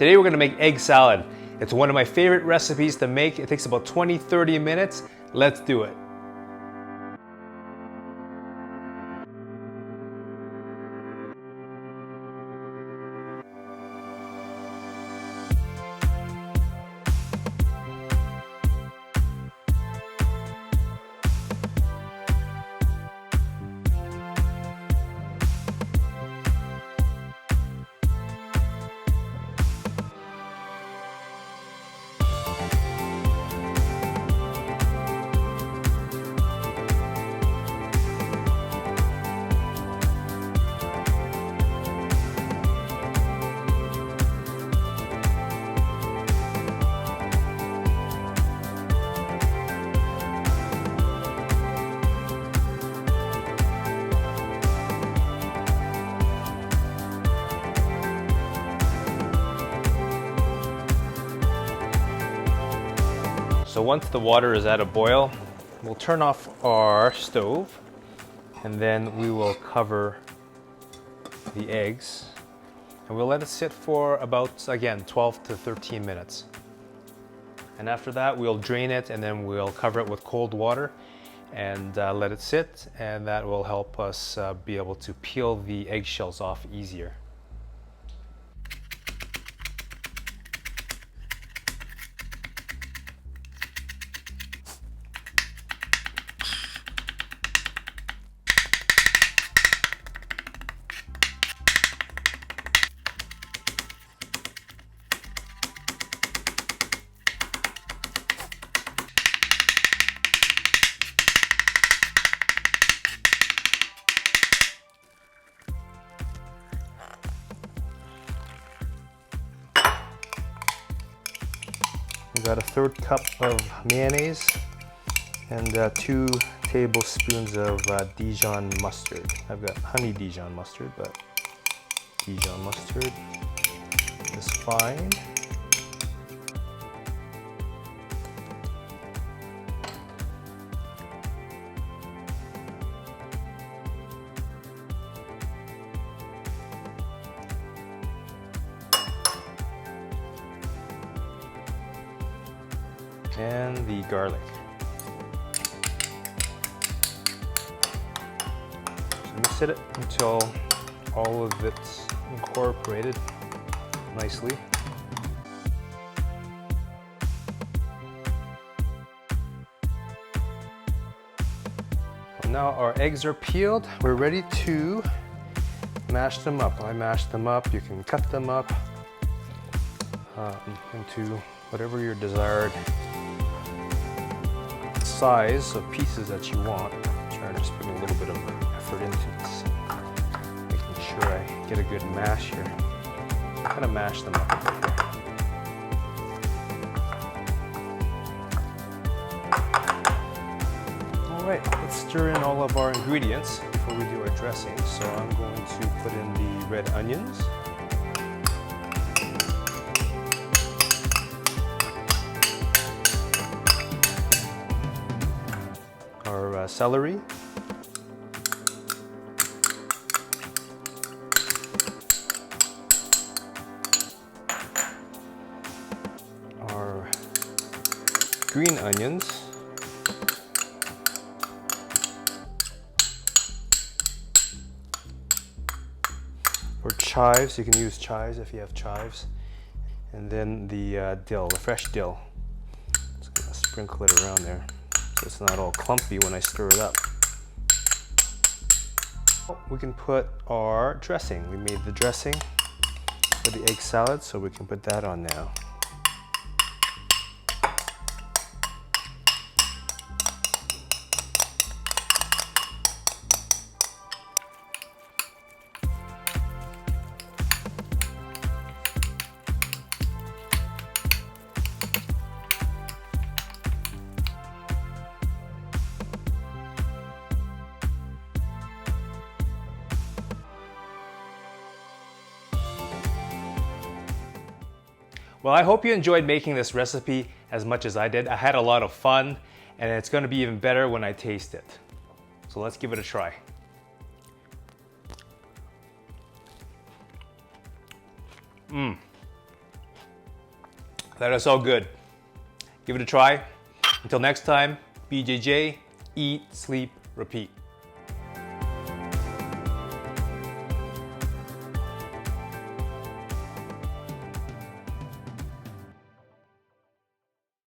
Today we're gonna make egg salad. It's one of my favorite recipes to make. It takes about 20-30 minutes. Let's do it. So once the water is at a boil, we'll turn off our stove and then we will cover the eggs and we'll let it sit for about, again, 12 to 13 minutes. And after that, we'll drain it and then we'll cover it with cold water and let it sit, and that will help us be able to peel the eggshells off easier. We got a 1/3 cup of mayonnaise and 2 tablespoons of Dijon mustard. I've got honey Dijon mustard, but Dijon mustard is fine. And the garlic. So mix it until all of it's incorporated nicely. Now our eggs are peeled. We're ready to mash them up. I mash them up. You can cut them up into whatever your desired size of pieces that you want. I'm trying to just put a little bit of effort into this, making sure I get a good mash here. So kind of mash them up a bit here. All right, let's stir in all of our ingredients before we do our dressing. So I'm going to put in the red onions. Our celery, our green onions, or chives. You can use chives if you have chives, and then the dill, the fresh dill. Just gonna sprinkle it around there, so it's not all clumpy when I stir it up. We can put our dressing. We made the dressing for the egg salad, so we can put that on now. Well, I hope you enjoyed making this recipe as much as I did. I had a lot of fun, and it's going to be even better when I taste it. So let's give it a try. That is all good. Give it a try. Until next time, BJJ, eat, sleep, repeat.